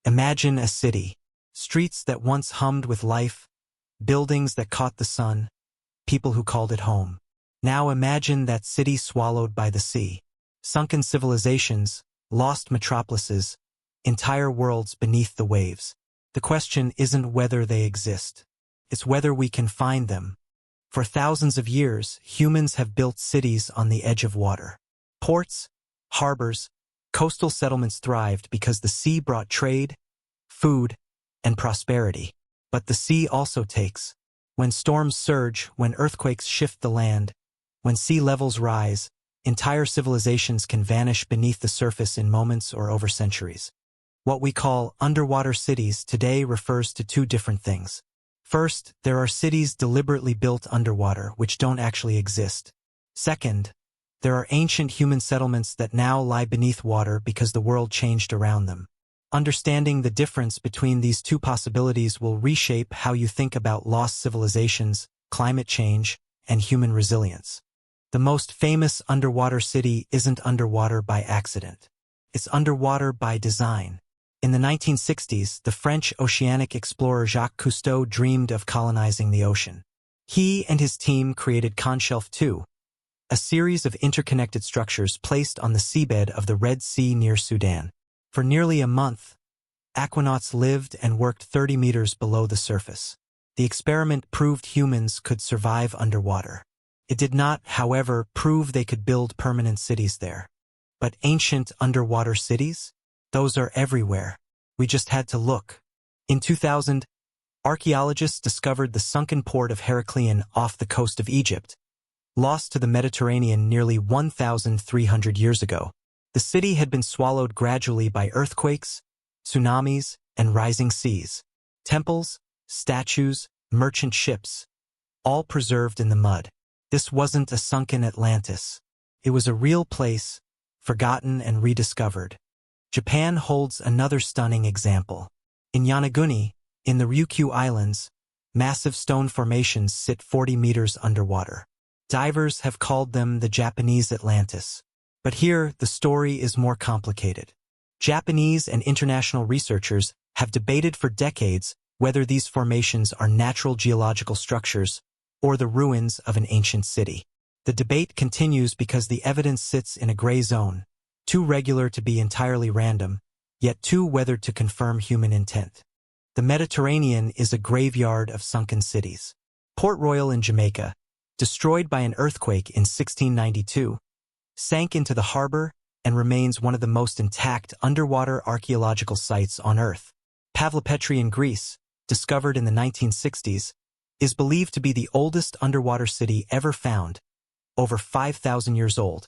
Imagine a city. Streets that once hummed with life, buildings that caught the sun, people who called it home. Now imagine that city swallowed by the sea. Sunken civilizations, lost metropolises, entire worlds beneath the waves. The question isn't whether they exist. It's whether we can find them. For thousands of years, humans have built cities on the edge of water. Ports, harbors, coastal settlements thrived because the sea brought trade, food, and prosperity. But the sea also takes. When storms surge, when earthquakes shift the land, when sea levels rise, entire civilizations can vanish beneath the surface in moments or over centuries. What we call underwater cities today refers to two different things. First, there are cities deliberately built underwater which don't actually exist. Second, there are ancient human settlements that now lie beneath water because the world changed around them. Understanding the difference between these two possibilities will reshape how you think about lost civilizations, climate change, and human resilience. The most famous underwater city isn't underwater by accident. It's underwater by design. In the 1960s, the French oceanic explorer Jacques Cousteau dreamed of colonizing the ocean. He and his team created Conshelf II, a series of interconnected structures placed on the seabed of the Red Sea near Sudan. For nearly a month, aquanauts lived and worked 30 meters below the surface. The experiment proved humans could survive underwater. It did not, however, prove they could build permanent cities there. But ancient underwater cities? Those are everywhere. We just had to look. In 2000, archaeologists discovered the sunken port of Heracleion off the coast of Egypt, lost to the Mediterranean nearly 1,300 years ago. The city had been swallowed gradually by earthquakes, tsunamis, and rising seas. Temples, statues, merchant ships, all preserved in the mud. This wasn't a sunken Atlantis. It was a real place, forgotten and rediscovered. Japan holds another stunning example. In Yonaguni, in the Ryukyu Islands, massive stone formations sit 40 meters underwater. Divers have called them the Japanese Atlantis. But here, the story is more complicated. Japanese and international researchers have debated for decades whether these formations are natural geological structures or the ruins of an ancient city. The debate continues because the evidence sits in a gray zone, too regular to be entirely random, yet too weathered to confirm human intent. The Mediterranean is a graveyard of sunken cities. Port Royal in Jamaica, destroyed by an earthquake in 1692, sank into the harbor and remains one of the most intact underwater archaeological sites on Earth. Pavlopetri in Greece, discovered in the 1960s, is believed to be the oldest underwater city ever found, over 5,000 years old,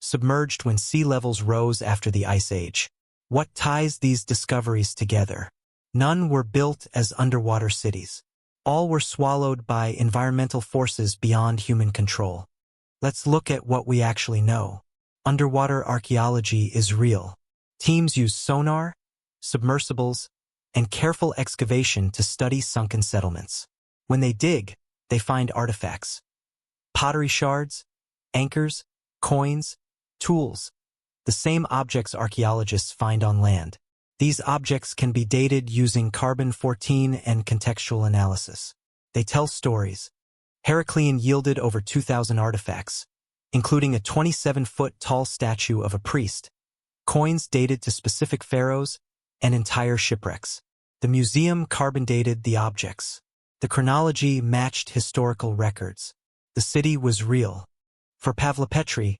submerged when sea levels rose after the Ice Age. What ties these discoveries together? None were built as underwater cities. All were swallowed by environmental forces beyond human control. Let's look at what we actually know. Underwater archaeology is real. Teams use sonar, submersibles, and careful excavation to study sunken settlements. When they dig, they find artifacts. Pottery shards, anchors, coins, tools. The same objects archaeologists find on land. These objects can be dated using carbon-14 and contextual analysis. They tell stories. Heracleion yielded over 2,000 artifacts, including a 27-foot-tall statue of a priest, coins dated to specific pharaohs, and entire shipwrecks. The museum carbon-dated the objects. The chronology matched historical records. The city was real. For Pavlopetri,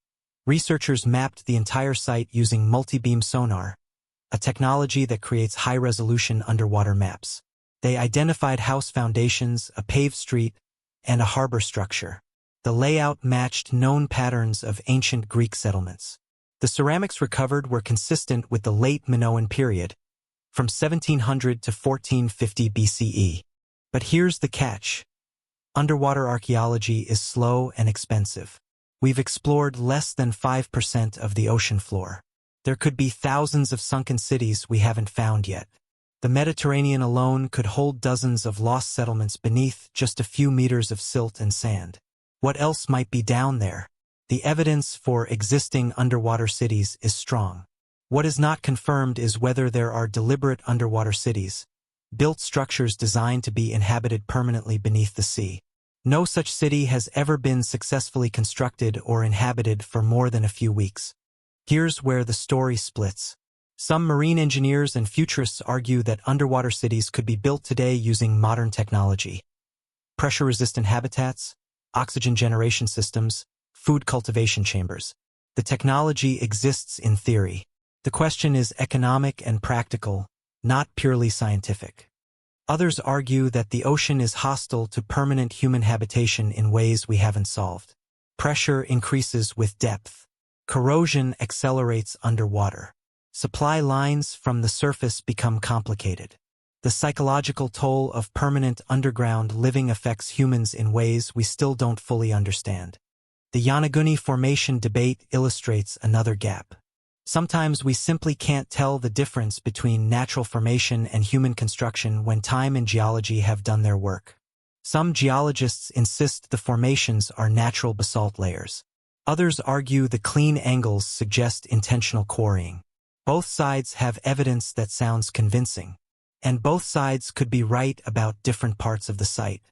researchers mapped the entire site using multi-beam sonar, a technology that creates high-resolution underwater maps. They identified house foundations, a paved street, and a harbor structure. The layout matched known patterns of ancient Greek settlements. The ceramics recovered were consistent with the late Minoan period, from 1700 to 1450 BCE. But here's the catch. Underwater archaeology is slow and expensive. We've explored less than 5% of the ocean floor. There could be thousands of sunken cities we haven't found yet. The Mediterranean alone could hold dozens of lost settlements beneath just a few meters of silt and sand. What else might be down there? The evidence for existing underwater cities is strong. What is not confirmed is whether there are deliberate underwater cities, built structures designed to be inhabited permanently beneath the sea. No such city has ever been successfully constructed or inhabited for more than a few weeks. Here's where the story splits. Some marine engineers and futurists argue that underwater cities could be built today using modern technology. Pressure-resistant habitats, oxygen generation systems, food cultivation chambers. The technology exists in theory. The question is economic and practical, not purely scientific. Others argue that the ocean is hostile to permanent human habitation in ways we haven't solved. Pressure increases with depth. Corrosion accelerates underwater. Supply lines from the surface become complicated. The psychological toll of permanent underground living affects humans in ways we still don't fully understand. The Yonaguni formation debate illustrates another gap. Sometimes we simply can't tell the difference between natural formation and human construction when time and geology have done their work. Some geologists insist the formations are natural basalt layers. Others argue the clean angles suggest intentional quarrying. Both sides have evidence that sounds convincing, and both sides could be right about different parts of the site.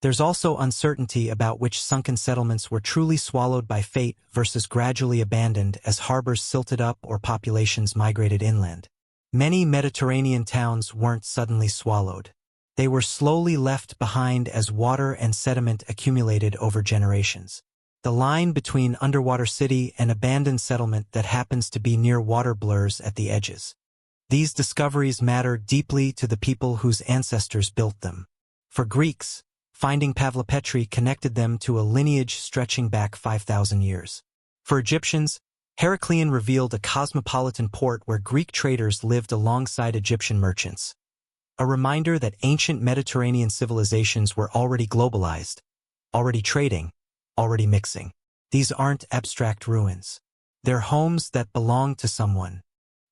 There's also uncertainty about which sunken settlements were truly swallowed by fate versus gradually abandoned as harbors silted up or populations migrated inland. Many Mediterranean towns weren't suddenly swallowed. They were slowly left behind as water and sediment accumulated over generations. The line between underwater city and abandoned settlement that happens to be near water blurs at the edges. These discoveries matter deeply to the people whose ancestors built them. For Greeks, finding Pavlopetri connected them to a lineage stretching back 5,000 years. For Egyptians, Heracleion revealed a cosmopolitan port where Greek traders lived alongside Egyptian merchants. A reminder that ancient Mediterranean civilizations were already globalized, already trading, already mixing. These aren't abstract ruins. They're homes that belong to someone.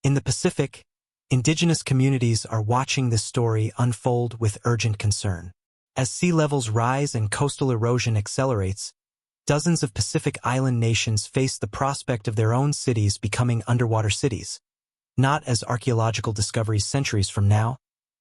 In the Pacific, indigenous communities are watching this story unfold with urgent concern. As sea levels rise and coastal erosion accelerates, dozens of Pacific island nations face the prospect of their own cities becoming underwater cities, not as archaeological discoveries centuries from now,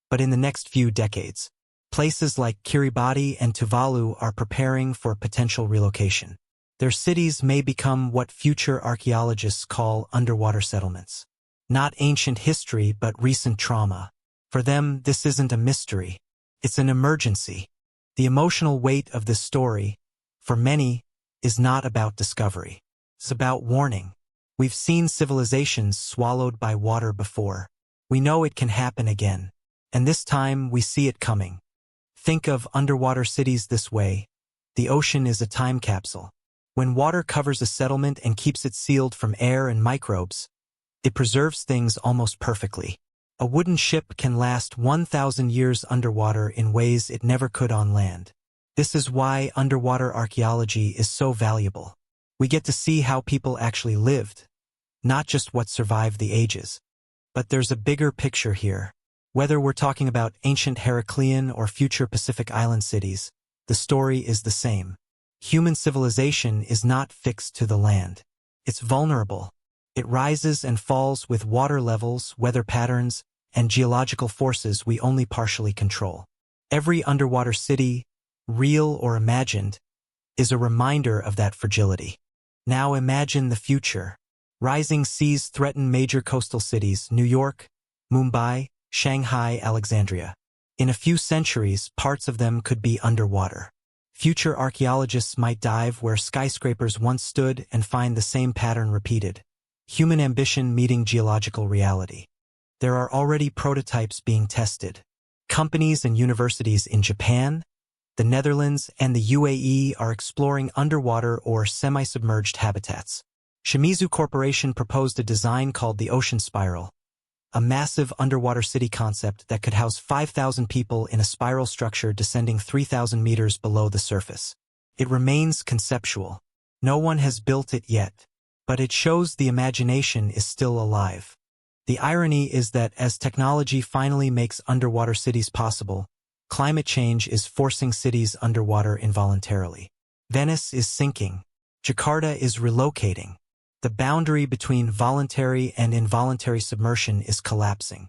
but in the next few decades. Places like Kiribati and Tuvalu are preparing for potential relocation. Their cities may become what future archaeologists call underwater settlements. Not ancient history, but recent trauma. For them, this isn't a mystery. It's an emergency. The emotional weight of this story, for many, is not about discovery. It's about warning. We've seen civilizations swallowed by water before. We know it can happen again. And this time, we see it coming. Think of underwater cities this way. The ocean is a time capsule. When water covers a settlement and keeps it sealed from air and microbes, it preserves things almost perfectly. A wooden ship can last 1,000 years underwater in ways it never could on land. This is why underwater archaeology is so valuable. We get to see how people actually lived, not just what survived the ages. But there's a bigger picture here. Whether we're talking about ancient Heracleion or future Pacific Island cities, the story is the same. Human civilization is not fixed to the land. It's vulnerable. It rises and falls with water levels, weather patterns, and geological forces we only partially control. Every underwater city, real or imagined, is a reminder of that fragility. Now imagine the future. Rising seas threaten major coastal cities: New York, Mumbai, Shanghai, Alexandria. In a few centuries, parts of them could be underwater. Future archaeologists might dive where skyscrapers once stood and find the same pattern repeated. Human ambition meeting geological reality. There are already prototypes being tested. Companies and universities in Japan, the Netherlands, and the UAE are exploring underwater or semi-submerged habitats. Shimizu Corporation proposed a design called the Ocean Spiral, a massive underwater city concept that could house 5,000 people in a spiral structure descending 3,000 meters below the surface. It remains conceptual. No one has built it yet, but it shows the imagination is still alive. The irony is that as technology finally makes underwater cities possible, climate change is forcing cities underwater involuntarily. Venice is sinking. Jakarta is relocating. The boundary between voluntary and involuntary submersion is collapsing.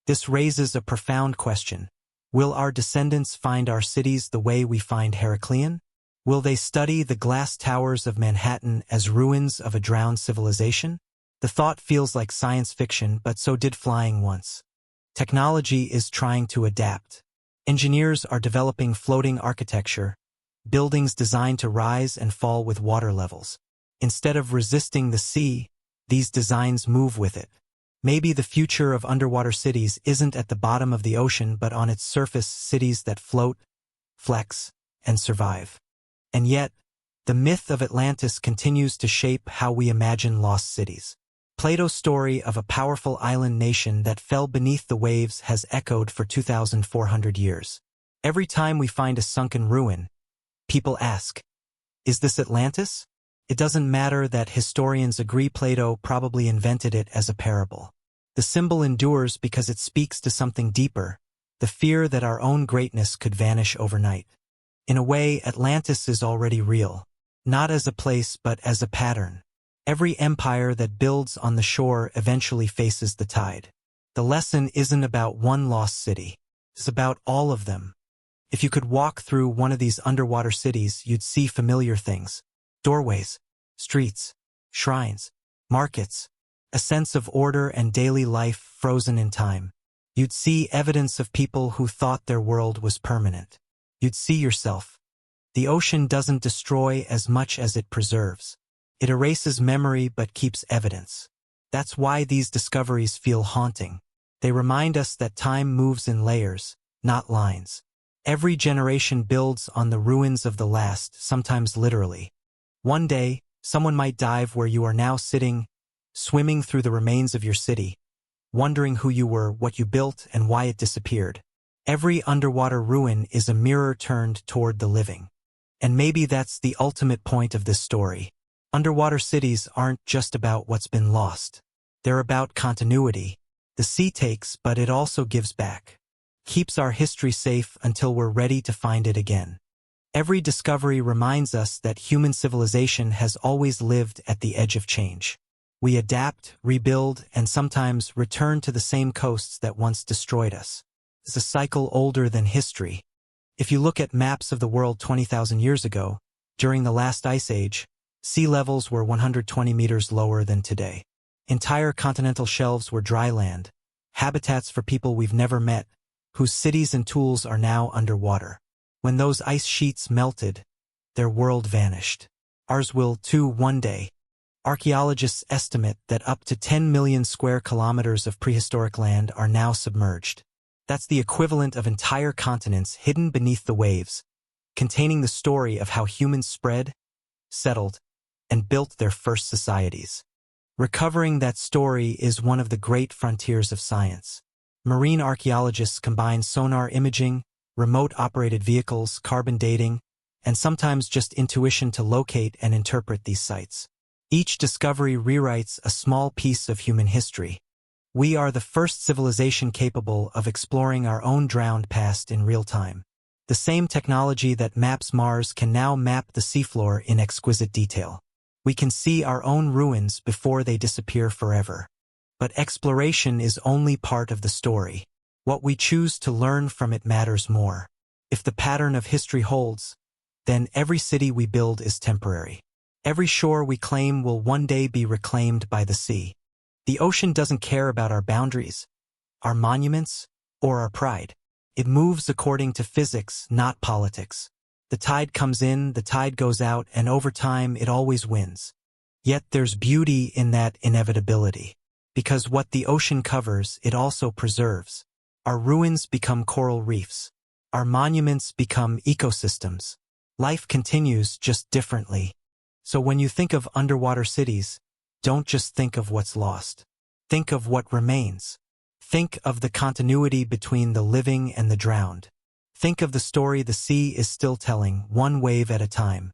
This raises a profound question. Will our descendants find our cities the way we find Heracleion? Will they study the glass towers of Manhattan as ruins of a drowned civilization? The thought feels like science fiction, but so did flying once. Technology is trying to adapt. Engineers are developing floating architecture, buildings designed to rise and fall with water levels. Instead of resisting the sea, these designs move with it. Maybe the future of underwater cities isn't at the bottom of the ocean but on its surface, cities that float, flex, and survive. And yet, the myth of Atlantis continues to shape how we imagine lost cities. Plato's story of a powerful island nation that fell beneath the waves has echoed for 2,400 years. Every time we find a sunken ruin, people ask, is this Atlantis? It doesn't matter that historians agree Plato probably invented it as a parable. The symbol endures because it speaks to something deeper, the fear that our own greatness could vanish overnight. In a way, Atlantis is already real, not as a place but as a pattern. Every empire that builds on the shore eventually faces the tide. The lesson isn't about one lost city. It's about all of them. If you could walk through one of these underwater cities, you'd see familiar things. Doorways, streets, shrines, markets, a sense of order and daily life frozen in time. You'd see evidence of people who thought their world was permanent. You'd see yourself. The ocean doesn't destroy as much as it preserves. It erases memory but keeps evidence. That's why these discoveries feel haunting. They remind us that time moves in layers, not lines. Every generation builds on the ruins of the last, sometimes literally. One day, someone might dive where you are now sitting, swimming through the remains of your city, wondering who you were, what you built, and why it disappeared. Every underwater ruin is a mirror turned toward the living. And maybe that's the ultimate point of this story. Underwater cities aren't just about what's been lost. They're about continuity. The sea takes, but it also gives back. Keeps our history safe until we're ready to find it again. Every discovery reminds us that human civilization has always lived at the edge of change. We adapt, rebuild, and sometimes return to the same coasts that once destroyed us. It's a cycle older than history. If you look at maps of the world 20,000 years ago, during the last ice age, sea levels were 120 meters lower than today. Entire continental shelves were dry land, habitats for people we've never met, whose cities and tools are now underwater. When those ice sheets melted, their world vanished. Ours will too one day. Archaeologists estimate that up to 10 million square kilometers of prehistoric land are now submerged. That's the equivalent of entire continents hidden beneath the waves, containing the story of how humans spread, settled, and built their first societies. Recovering that story is one of the great frontiers of science. Marine archaeologists combine sonar imaging, remote-operated vehicles, carbon dating, and sometimes just intuition to locate and interpret these sites. Each discovery rewrites a small piece of human history. We are the first civilization capable of exploring our own drowned past in real time. The same technology that maps Mars can now map the seafloor in exquisite detail. We can see our own ruins before they disappear forever. But exploration is only part of the story. What we choose to learn from it matters more. If the pattern of history holds, then every city we build is temporary. Every shore we claim will one day be reclaimed by the sea. The ocean doesn't care about our boundaries, our monuments, or our pride. It moves according to physics, not politics. The tide comes in, the tide goes out, and over time it always wins. Yet there's beauty in that inevitability. Because what the ocean covers, it also preserves. Our ruins become coral reefs. Our monuments become ecosystems. Life continues, just differently. So when you think of underwater cities, don't just think of what's lost. Think of what remains. Think of the continuity between the living and the drowned. Think of the story the sea is still telling, one wave at a time.